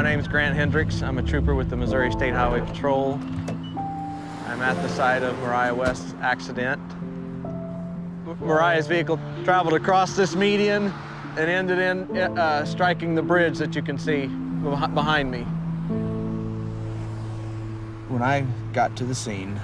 name's Grant Hendricks. I'm a trooper with the Missouri State Highway Patrol. I'm at the site of Mariah West's accident. Mariah's vehicle traveled across this median and ended in striking the bridge that you can see behind me. When I got to the scene,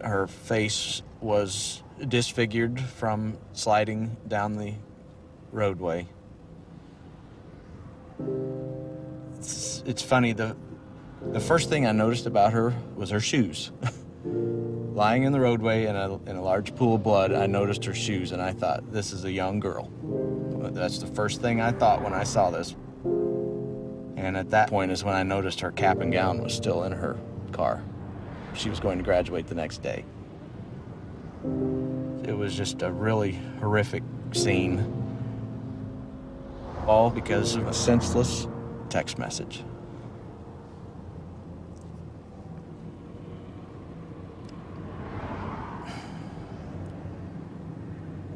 her face was disfigured from sliding down the roadway. It's funny, the first thing I noticed about her was her shoes. Lying in the roadway in a large pool of blood, I noticed her shoes, and I thought, this is a young girl. That's the first thing I thought when I saw this. And at that point is when I noticed her cap and gown was still in her car. She was going to graduate the next day. It was just a really horrific scene, all because of a senseless text message.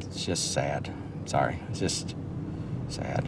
It's just sad. Sorry, it's just sad.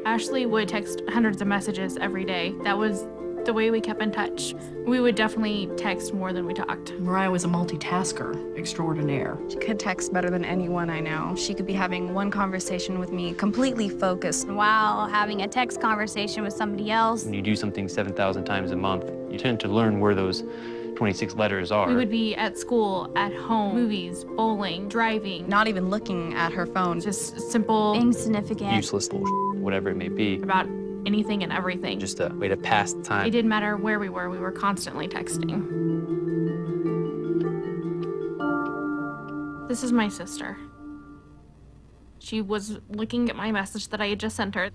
Ashley would text hundreds of messages every day. That was the way we kept in touch. We would definitely text more than we talked. Mariah was a multitasker extraordinaire. She could text better than anyone I know. She could be having one conversation with me, completely focused, while having a text conversation with somebody else. When you do something 7,000 times a month, you tend to learn where those 26 letters are. We would be at school, at home, movies, bowling, driving. not even looking at her phone. Just simple, Insignificant. Useless bullshit, whatever it may be. about anything and everything. Just a way to pass the time. It didn't matter where we were constantly texting. This is my sister. She was looking at my message that I had just sent her.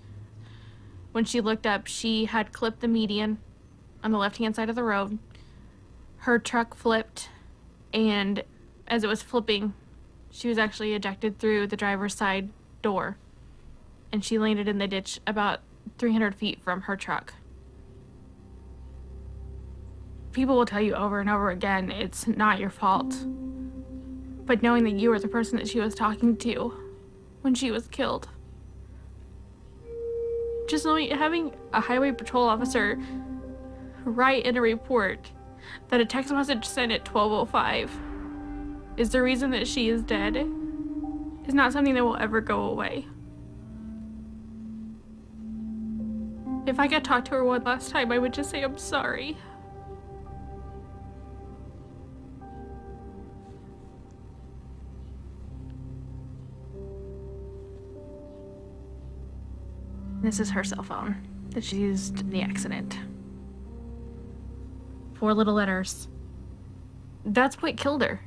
When she looked up, she had clipped the median on the left-hand side of the road. Her truck flipped, and as it was flipping, she was actually ejected through the driver's side door, and she landed in the ditch about 300 feet from her truck. People will tell you over and over again, it's not your fault. But knowing that you were the person that she was talking to when she was killed. Just knowing, having a highway patrol officer write in a report that a text message sent at 12:05 is the reason that she is dead is not something that will ever go away. If I could talk to her one last time, I would just say, I'm sorry. This is her cell phone that she used in the accident. 4 little letters. That's what killed her.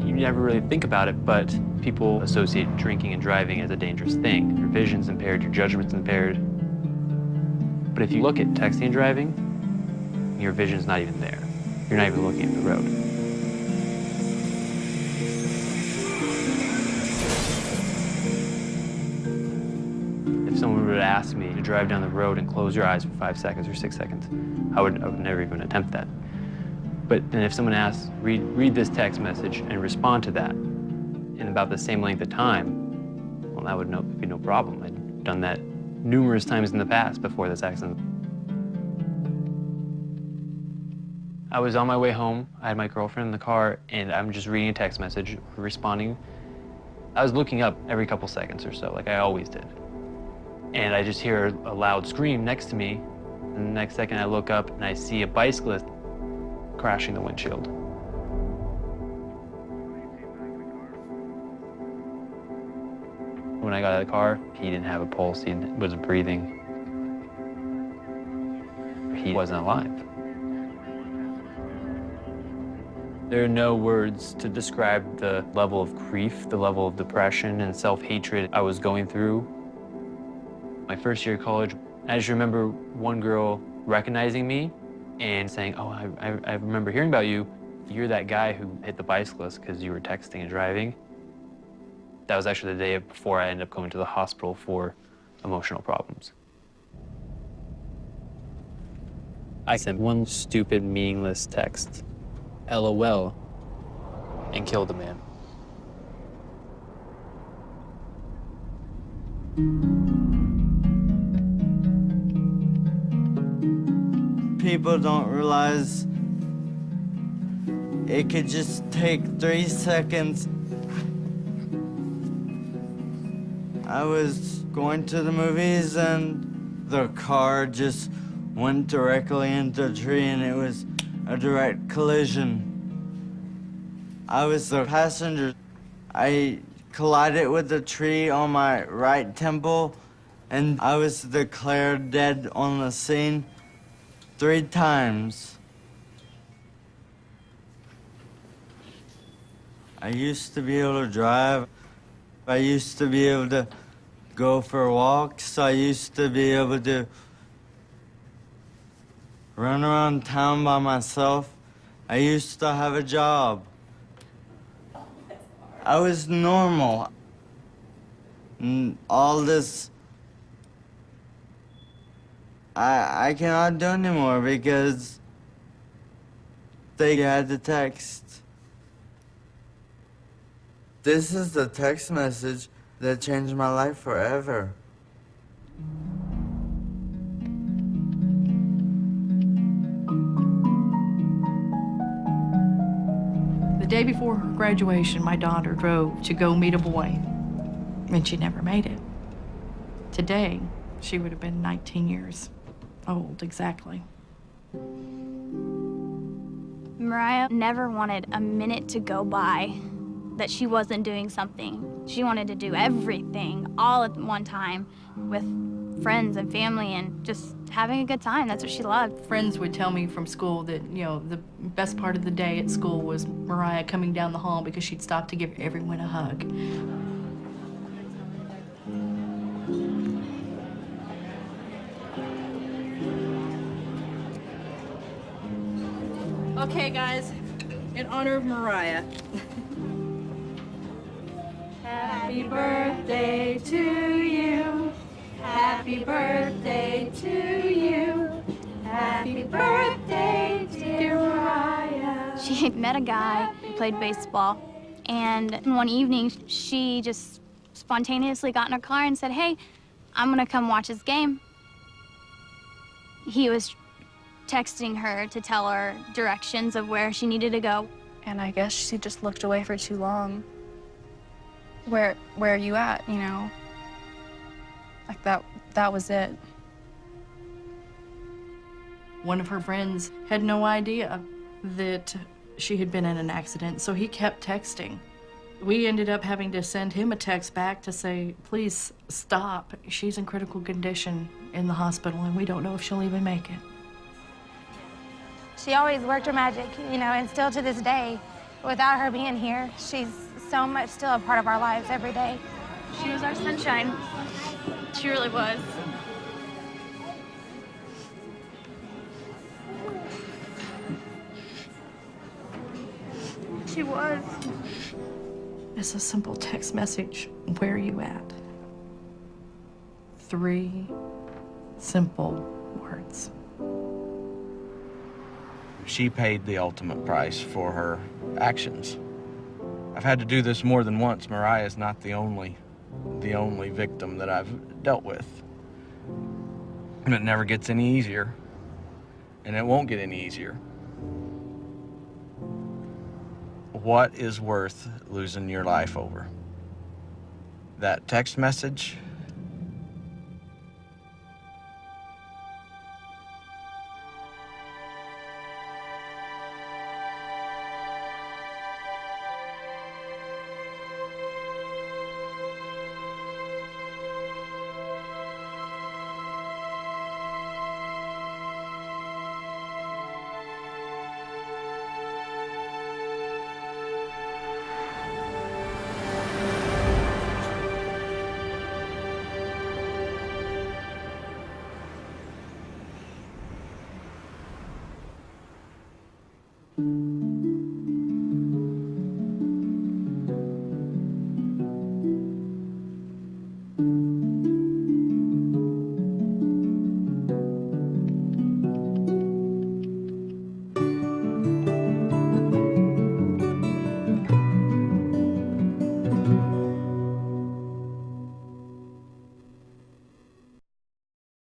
You never really think about it, but people associate drinking and driving as a dangerous thing. Your vision's impaired, your judgment's impaired. But if you look at texting and driving, your vision's not even there. You're not even looking at the road. If someone would ask me to drive down the road and close your eyes for 5 seconds or 6 seconds, I would never even attempt that. But then if someone asks, read this text message and respond to that in about the same length of time, well, that would be no problem. I'd done that numerous times in the past before this accident. I was on my way home. I had my girlfriend in the car, and I'm just reading a text message, responding. I was looking up every couple seconds or so, like I always did. And I just hear a loud scream next to me, and the next second I look up and I see a bicyclist crashing the windshield. When I got out of the car, he didn't have a pulse, he wasn't breathing. He wasn't alive. There are no words to describe the level of grief, the level of depression and self-hatred I was going through. My first year of college, I just remember one girl recognizing me and saying, oh, I remember hearing about you. You're that guy who hit the bicyclist because you were texting and driving. That was actually the day before I ended up going to the hospital for emotional problems. I sent one stupid, meaningless text, LOL, and killed the man. People don't realize it could just take 3 seconds. I was going to the movies and the car just went directly into a tree and it was a direct collision. I was the passenger. I collided with the tree on my right temple and I was declared dead on the scene 3 times. I used to be able to drive. I used to be able to go for walks. I used to be able to run around town by myself. I used to have a job. I was normal. And all this, I cannot do anymore because they had the text. This is the text message that changed my life forever. The day before her graduation, my daughter drove to go meet a boy, and she never made it. Today, she would have been 19 years old, exactly. Mariah never wanted a minute to go by that she wasn't doing something. She wanted to do everything all at one time with friends and family and just having a good time. That's what she loved. Friends would tell me from school that, the best part of the day at school was Mariah coming down the hall because she'd stop to give everyone a hug. Okay, guys, in honor of Mariah. Happy birthday to you. Happy birthday to you. Happy birthday, dear Mariah. She had met a guy who played baseball, and one evening she just spontaneously got in her car and said, "Hey, I'm gonna come watch his game." He was texting her to tell her directions of where she needed to go. And I guess she just looked away for too long. Where are you at, Like that was it. One of her friends had no idea that she had been in an accident, so he kept texting. We ended up having to send him a text back to say, please stop. She's in critical condition in the hospital, and we don't know if she'll even make it. She always worked her magic, and still to this day, without her being here, she's so much still a part of our lives every day. She was our sunshine. She really was. She was. It's a simple text message. Where are you at? 3 simple words. She paid the ultimate price for her actions. I've had to do this more than once. Mariah is not the only victim that I've dealt with. And it never gets any easier. And it won't get any easier. What is worth losing your life over? That text message?